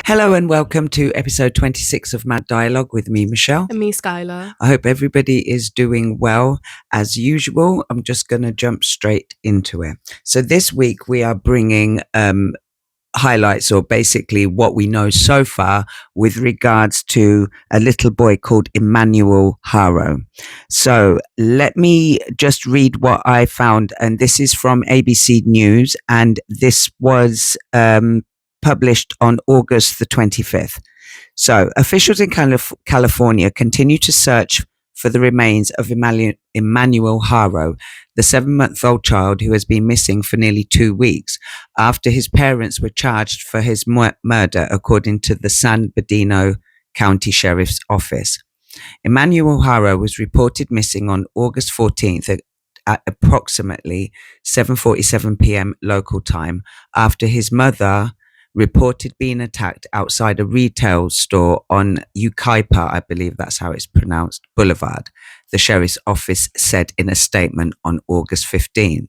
Hello and welcome to episode 26 of Mad Dialogue with me, Michelle. And me, Skylar. I hope everybody is doing well. As usual, I'm just going to jump straight into it. So this week we are bringing highlights, or basically what we know so far with regards to a little boy called Emmanuel Haro. So let me just read what I found, and this is from ABC News, and this was published on August the 25th. So officials in California continue to search for the remains of Emmanuel Haro, the 7-month-old child who has been missing for nearly 2 weeks after his parents were charged for his murder, according to the San Bernardino County Sheriff's Office. Emmanuel Haro was reported missing on August 14th at approximately 7:47 p.m. local time after his mother reported being attacked outside a retail store on Yucaipa, I believe that's how it's pronounced, Boulevard, the sheriff's office said in a statement on August 15th.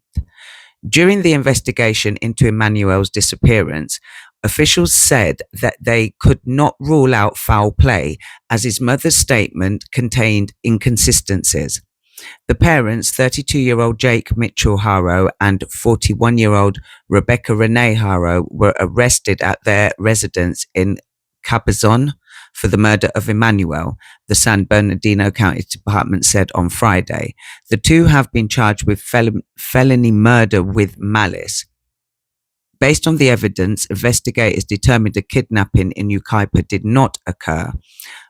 During the investigation into Emmanuel's disappearance, officials said that they could not rule out foul play as his mother's statement contained inconsistencies. The parents, 32-year-old Jake Mitchell Haro and 41-year-old Rebecca Renee Haro, were arrested at their residence in Cabazon for the murder of Emmanuel, the San Bernardino County Department said on Friday. The two have been charged with felony murder with malice. Based on the evidence, investigators determined a kidnapping in Yucaipa did not occur.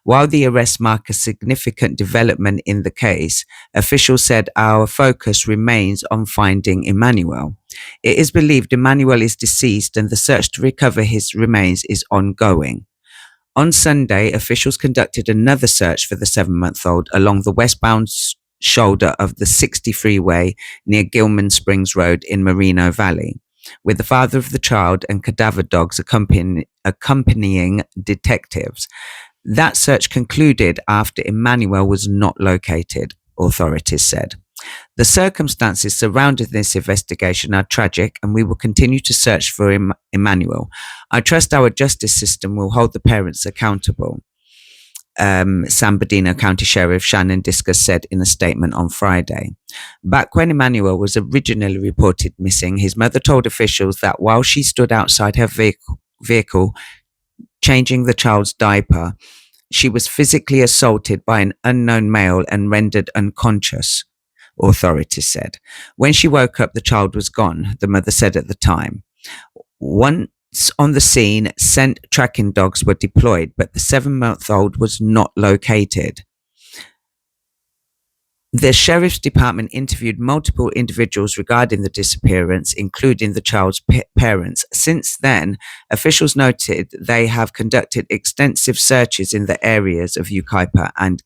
While the arrests mark a significant development in the case, officials said our focus remains on finding Emmanuel. It is believed Emmanuel is deceased and the search to recover his remains is ongoing. On Sunday, officials conducted another search for the 7-month-old along the westbound shoulder of the 60 freeway near Gilman Springs Road in Moreno Valley, with the father of the child and cadaver dogs accompanying detectives. That search concluded after Emmanuel was not located, authorities said. The circumstances surrounding this investigation are tragic, and we will continue to search for Emmanuel. I trust our justice system will hold the parents accountable, San Bernardino County Sheriff Sharman said in a statement on Friday. Back when Emmanuel was originally reported missing, his mother told officials that while she stood outside her vehicle changing the child's diaper, she was physically assaulted by an unknown male and rendered unconscious, authorities said. When she woke up, the child was gone, the mother said at the time. Once on the scene, scent tracking dogs were deployed, but the 7-month-old was not located. The sheriff's department interviewed multiple individuals regarding the disappearance, including the child's parents. Since then, officials noted they have conducted extensive searches in the areas of Yucaipa and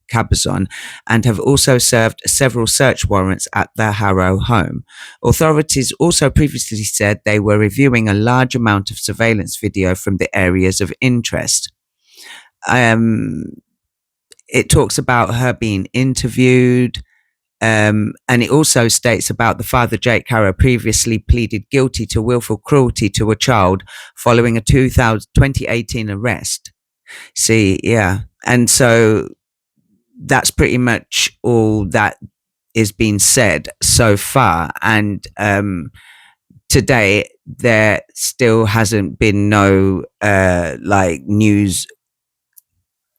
Cabazon and have also served several search warrants at the Haro home. Authorities also previously said they were reviewing a large amount of surveillance video from the areas of interest. It talks about her being interviewed, and it also states about the father, Jake Haro, previously pleaded guilty to willful cruelty to a child following a 2018 arrest. See, yeah. And so that's pretty much all that is being said so far. And today, there still hasn't been no news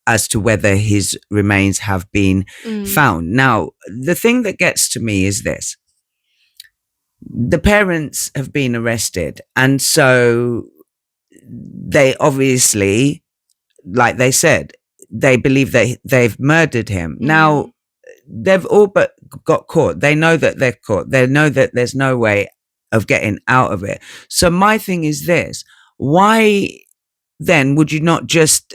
as to whether his remains have been found. Now, the thing that gets to me is this. The parents have been arrested, and so they obviously, like they said, they believe that they've murdered him. Now, they've all but got caught. They know that they're caught. They know that there's no way of getting out of it. So my thing is this. Why then would you not just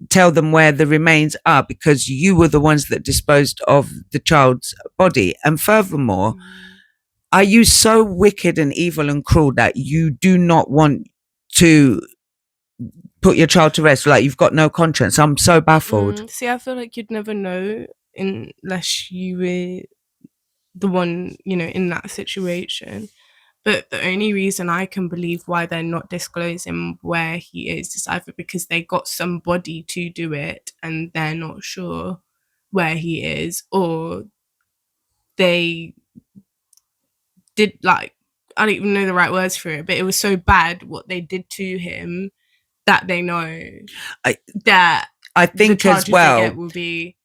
tell them where the remains are, because you were the ones that disposed of the child's body? And furthermore, are you so wicked and evil and cruel that you do not want to put your child to rest? Like, you've got no conscience. I'm so baffled. See, I feel like you'd never know unless you were the one, in that situation. But the only reason I can believe why they're not disclosing where he is either because they got somebody to do it and they're not sure where he is, or they did, like, I don't even know the right words for it, but it was so bad what they did to him that they know that I think the as charges well they get will be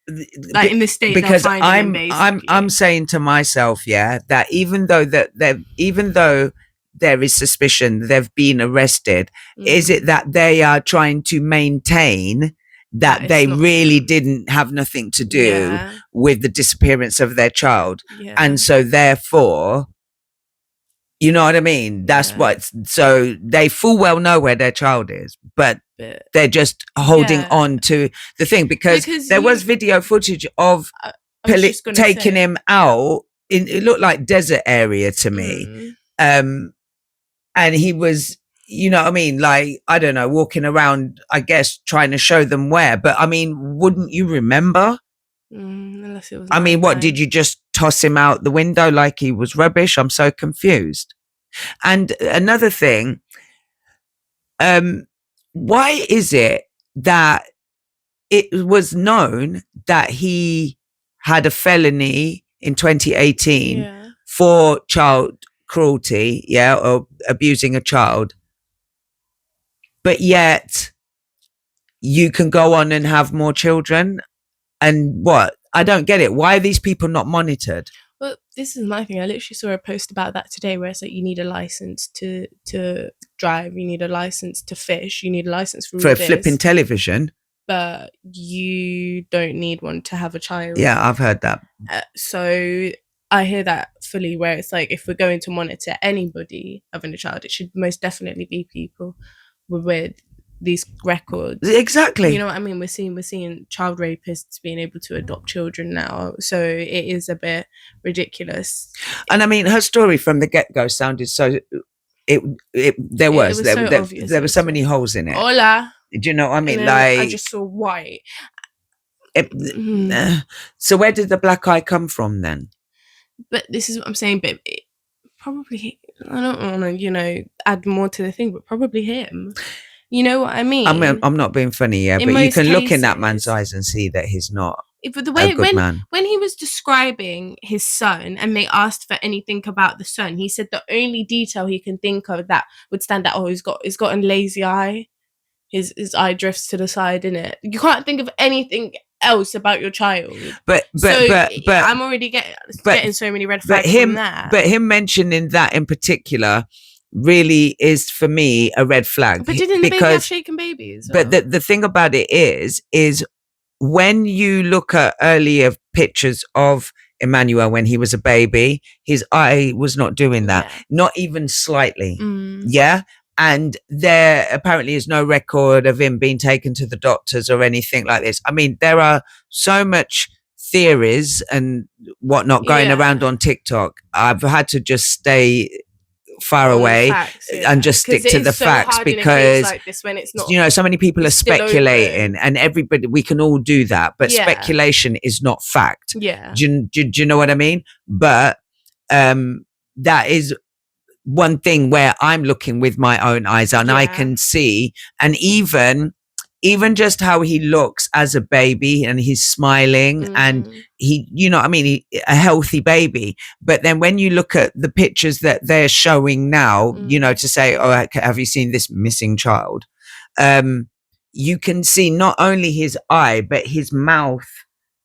like in the state they'll because find him basically. I'm saying to myself, yeah, that even though there is suspicion they've been arrested, is it that they are trying to maintain that they really didn't have nothing to do with the disappearance of their child, and so therefore, you know what I mean? That's what. So they full well know where their child is, but they're just holding on to the thing because there was video footage of taking him out. It looked like desert area to me, and he was, you know what I mean? Like, I don't know, walking around, I guess, trying to show them where. But I mean, wouldn't you remember? Unless it was. I mean, what did you just toss him out the window like he was rubbish? I'm so confused. And another thing, why is it that it was known that he had a felony in 2018 for child cruelty, or abusing a child, but yet you can go on and have more children? And what? I don't get it. Why are these people not monitored? Well, this is my thing. I literally saw a post about that today where it's like you need a license to drive, you need a license to fish, you need a license for a flipping television, but you don't need one to have a child. Yeah, I've heard that. So I hear that fully, where it's like if we're going to monitor anybody having a child, it should most definitely be people with these records. Exactly. You know what I mean? We're seeing child rapists being able to adopt children now, so it is a bit ridiculous. And I mean, her story from the get-go sounded so there were so many holes in it. Hola. Do you know what I mean? Like, I just saw white. So where did the black eye come from then? But this is what I'm saying. But probably, I don't want to, add more to the thing, but probably him. You know what I mean? I'm not being funny, but you can look in that man's eyes and see that he's not but the way, a good man. When he was describing his son and they asked for anything about the son, he said the only detail he can think of that would stand out, he's got a lazy eye. His eye drifts to the side, innit? You can't think of anything else about your child. But I'm already getting so many red flags from that. But him mentioning that in particular really is, for me, a red flag. But didn't the baby have shaken babies? But the thing about it is when you look at earlier pictures of Emmanuel when he was a baby, his eye was not doing that, not even slightly. And there apparently is no record of him being taken to the doctors or anything like this. I mean, there are so much theories and whatnot going around on TikTok. I've had to just stay far away and just stick to the facts, because like this when it's not, so many people are speculating, and everybody, we can all do that, but speculation is not fact. Do you know what I mean? But that is one thing where I'm looking with my own eyes and I can see, and even just how he looks as a baby, and he's smiling and he, a healthy baby. But then when you look at the pictures that they're showing now, to say, oh, have you seen this missing child? You can see not only his eye, but his mouth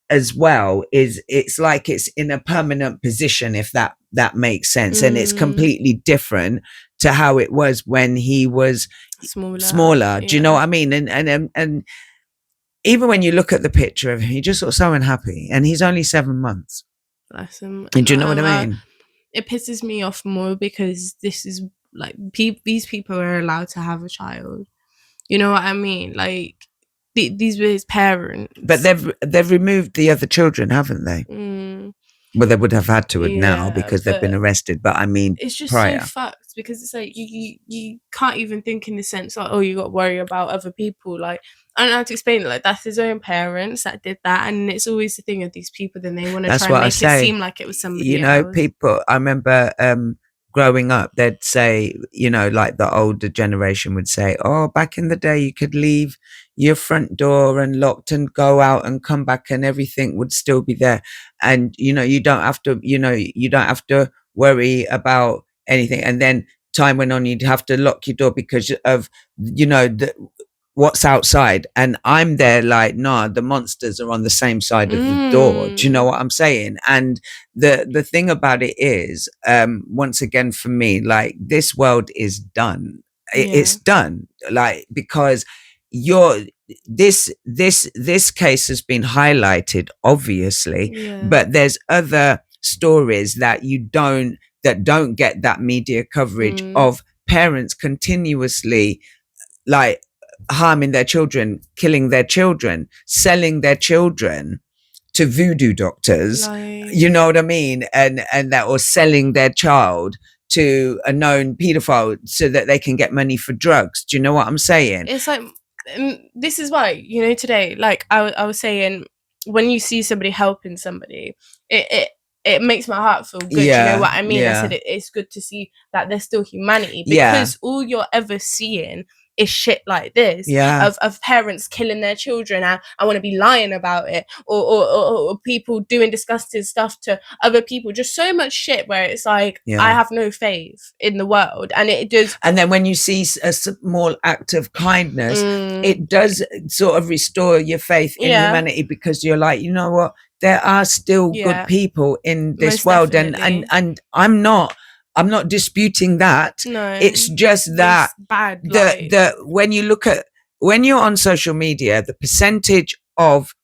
as well. It's like it's in a permanent position, if that makes sense. And it's completely different to how it was when he was smaller. Do you know what I mean? And even when you look at the picture of him, he just looks so unhappy, and he's only 7 months. Bless him. Do you know what I mean? It pisses me off more because this is like these people are allowed to have a child. You know what I mean? Like these were his parents, but they've removed the other children, haven't they? Well, they would have had to now because they've been arrested. But I mean, it's just so fucked, because it's like you can't even think in the sense like, oh, you got to worry about other people. Like, I don't know how to explain it. Like, that's his own parents that did that, and it's always the thing of these people. Then they want to try and make it seem like it was somebody else. People. I remember growing up, they'd say, you know, like the older generation would say, oh, back in the day, you could leave your front door unlocked and go out and come back and everything would still be there. And, you know, you don't have to, you know, you don't have to worry about anything. And then time went on, you'd have to lock your door because of, you know, what's outside. And I'm there like, nah, the monsters are on the same side of the door. Do you know what I'm saying? And the thing about it is, once again, for me, like, this world is done. It's done, like, because you're this case has been highlighted, obviously, but there's other stories that don't get that media coverage of parents continuously, like, harming their children, killing their children, selling their children to voodoo doctors, you know what I mean? And that, or selling their child to a known pedophile so that they can get money for drugs. Do you know what I'm saying? It's like, this is why, you know, today, like I was saying, when you see somebody helping somebody, it makes my heart feel good. You know what I mean? I said it's good to see that there's still humanity, because all you're ever seeing is shit like this, of parents killing their children. I want to be lying about it, or people doing disgusting stuff to other people, just so much shit where it's like, I have no faith in the world. And it does. And then when you see a small act of kindness, it does sort of restore your faith in humanity, because you're like, you know what, there are still good people in this world. Definitely. And I'm not disputing that. No, it's just that bad. When you're on social media, the percentage of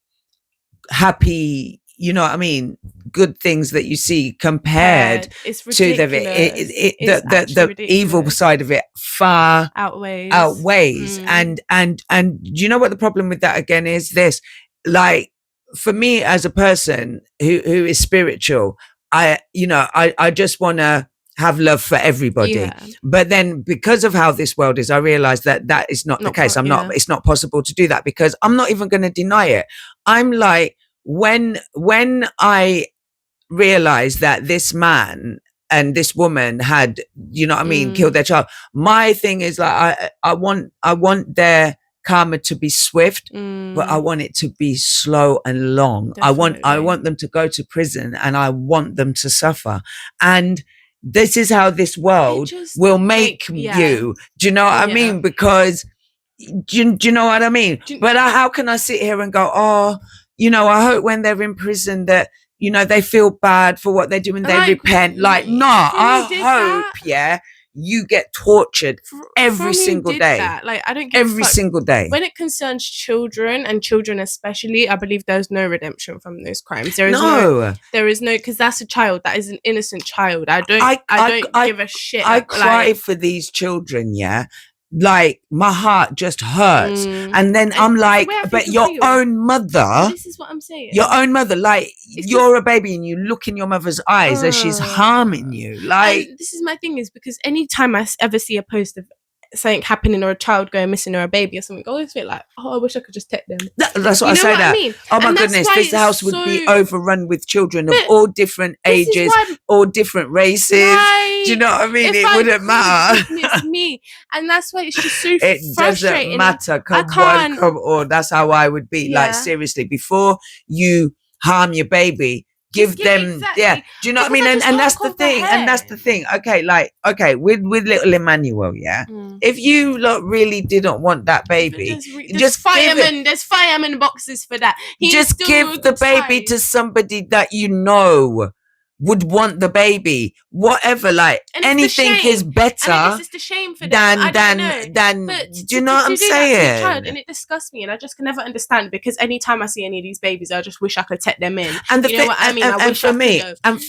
happy, you know what I mean, good things that you see compared to the evil side of it far outweighs. And do you know what the problem with that again is? This, like, for me as a person who is spiritual, I just want to have love for everybody. But then, because of how this world is, I realized that is not the case. It's not possible to do that, because I'm not even going to deny it. I'm like, when I realized that this man and this woman had, you know what I mean, killed their child, my thing is like, I want their karma to be swift, but I want it to be slow and long. Definitely. I want them to go to prison, and I want them to suffer. And this is how this world will make you. Do you know what I mean? Because do you know what I mean? But how can I sit here and go, oh, you know, I hope when they're in prison that, you know, they feel bad for what they do and they repent. Like, no, I hope, you get tortured every single day. Like, I don't give every single day. When it concerns children, and children especially, I believe there's no redemption from those crimes. There is no, because that's a child. That is an innocent child. I don't give a shit. I cry for these children, like, my heart just hurts. And then I'm like, but your own mother, this is what I'm saying, your own mother, like, you're a baby and you look in your mother's eyes as she's harming you. Like, this is my thing, is because anytime I ever see a post of something happening, or a child going missing, or a baby or something, I always feel like, oh, I wish I could just take them. That's what I say. I mean? Oh my goodness, this house would be overrun with children of all different ages, all different races. Do you know what I mean? It wouldn't matter. It's me, and that's why it's just so it frustrating. Doesn't matter. Come on. That's how I would be. Like, seriously, before you harm your baby, give them do you know what I mean? And that's the thing. Okay, with little Emmanuel, if you really didn't want that baby, just fireman, there's fireman boxes for that. Just give the baby to somebody that you know would want the baby, whatever. Like, anything is better. And it's just a shame for them. than do you know what I'm saying? Child, and it disgusts me, and I just can never understand, because anytime I see any of these babies, I just wish I could take them in. And you know what I mean? And for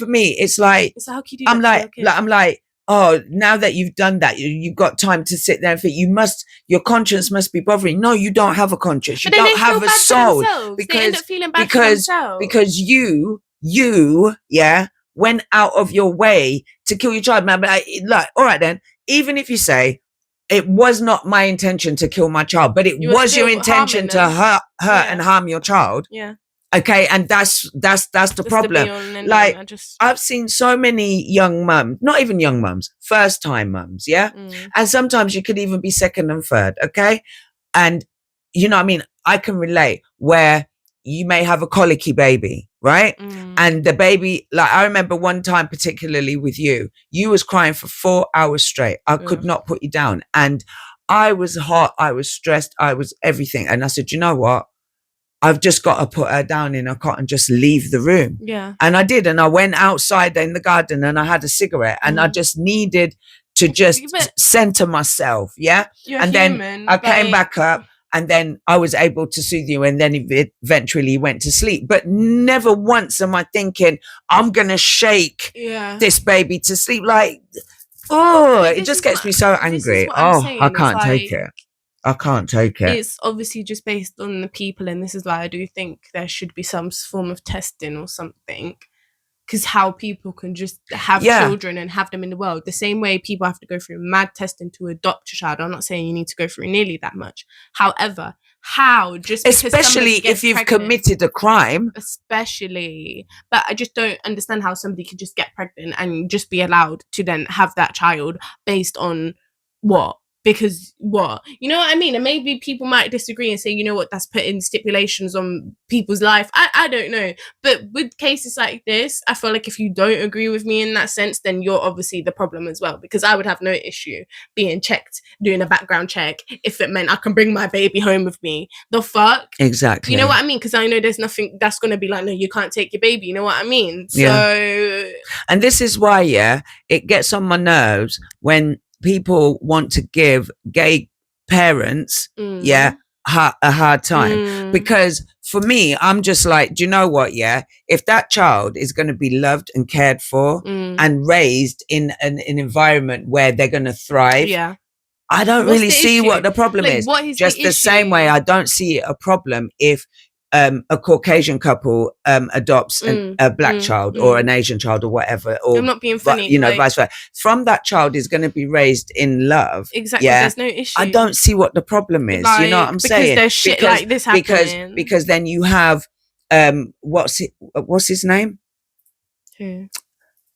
me, it's like, how can you do that? I'm like, oh, now that you've done that, you've got time to sit there and think. Your conscience must be bothering. No, you don't have a conscience. You don't have a soul, because you went out of your way to kill your child, man. But like, all right then, even if you say, it was not my intention to kill my child, but it was your intention to hurt and harm your child. Okay, and that's the That's the problem. be all and end all, Like, and I just I've seen so many young mums, not even young mums, first time mums, yeah? And sometimes you could even be second and third, okay? And you know what I mean? I can relate where you may have a colicky baby, right? And the baby, like I remember one time particularly with you was crying for 4 hours straight. I could not put you down. And I was hot, I was stressed, I was everything. And I said, you know what? I've just got to put her down in a cot and just leave the room. Yeah. And I did. And I went outside in the garden and I had a cigarette and I just needed to just center myself. Yeah. And human, then I came back up and then I was able to soothe you. And then it eventually went to sleep. But never once am I thinking, I'm going to shake this baby to sleep. Like, oh, it just gets me so angry. Oh, I can't take it. I can't take it. It's obviously just based on the people, and this is why I do think there should be some form of testing or something. Because how people can just have children and have them in the world, the same way people have to go through mad testing to adopt a child. I'm not saying you need to go through nearly that much. However, how just especially if you've committed a crime, especially, but I just don't understand how somebody could just get pregnant and just be allowed to then have that child based on what? Because what, you know what I mean? And maybe people might disagree and say, you know what, that's putting stipulations on people's life. I don't know. But with cases like this, I feel like if you don't agree with me in that sense, then you're obviously the problem as well. Because I would have no issue being checked, doing a background check, if it meant I can bring my baby home with me. The fuck? Exactly. You know what I mean? Because I know there's nothing that's going to be like, no, you can't take your baby. You know what I mean? So, and this is why, it gets on my nerves when people want to give gay parents, a hard time. Because for me, I'm just like, do you know what? If that child is going to be loved and cared for and raised in an environment where they're going to thrive, I don't really see what the problem is. Just the same way I don't see a problem if a Caucasian couple adopts a black child or an Asian child or whatever, or I'm not being funny, you know, vice versa. From that child is going to be raised in love. Exactly. There's no issue. I don't see what the problem is. You know what I'm saying? Because there's shit like this happening. Because then you have what's his name? Who?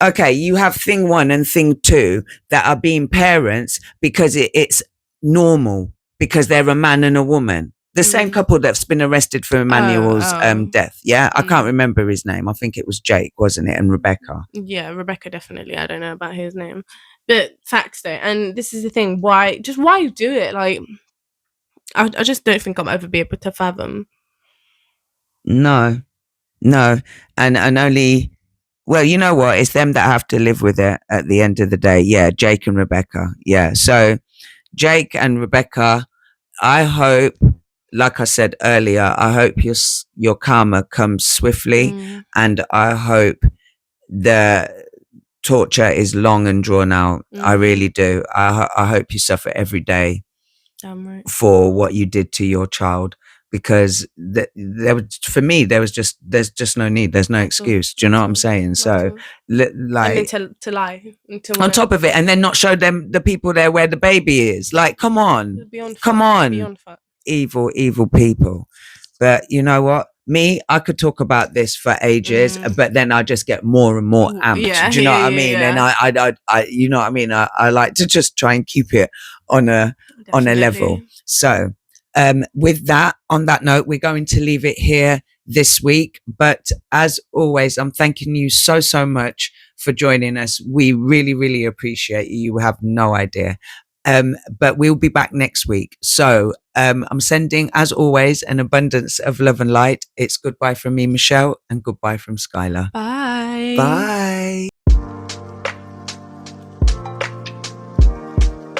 Okay, you have thing one and thing two that are being parents because it's normal, because they're a man and a woman. The same couple that's been arrested for Emmanuel's death. Yeah, I can't remember his name. I think it was Jake, wasn't it? And Rebecca. Yeah, Rebecca, definitely. I don't know about his name. But facts though. And this is the thing. Why do it? Like, I just don't think I'll ever be able to fathom. No. And only, well, you know what? It's them that have to live with it at the end of the day. Yeah, Jake and Rebecca. Yeah, so Jake and Rebecca, I hope, like I said earlier, I hope your karma comes swiftly, and I hope the torture is long and drawn out. I really do. I hope you suffer every day for what you did to your child, because for me there's just no need. There's no excuse. Do you know what I'm saying? So like, and to lie on top of it, and then not show them the people there where the baby is. Like, come on, evil people. But you know what? Me, I could talk about this for ages, but then I just get more and more amped. Do you know what I mean? And I you know what I mean? I like to just try and keep it on a level. So with that, on that note, we're going to leave it here this week. But as always, I'm thanking you so much for joining us. We really, really appreciate you. You have no idea. But we'll be back next week. So I'm sending, as always, an abundance of love and light. It's goodbye from me, Michelle, and goodbye from Skylar. Bye. Bye.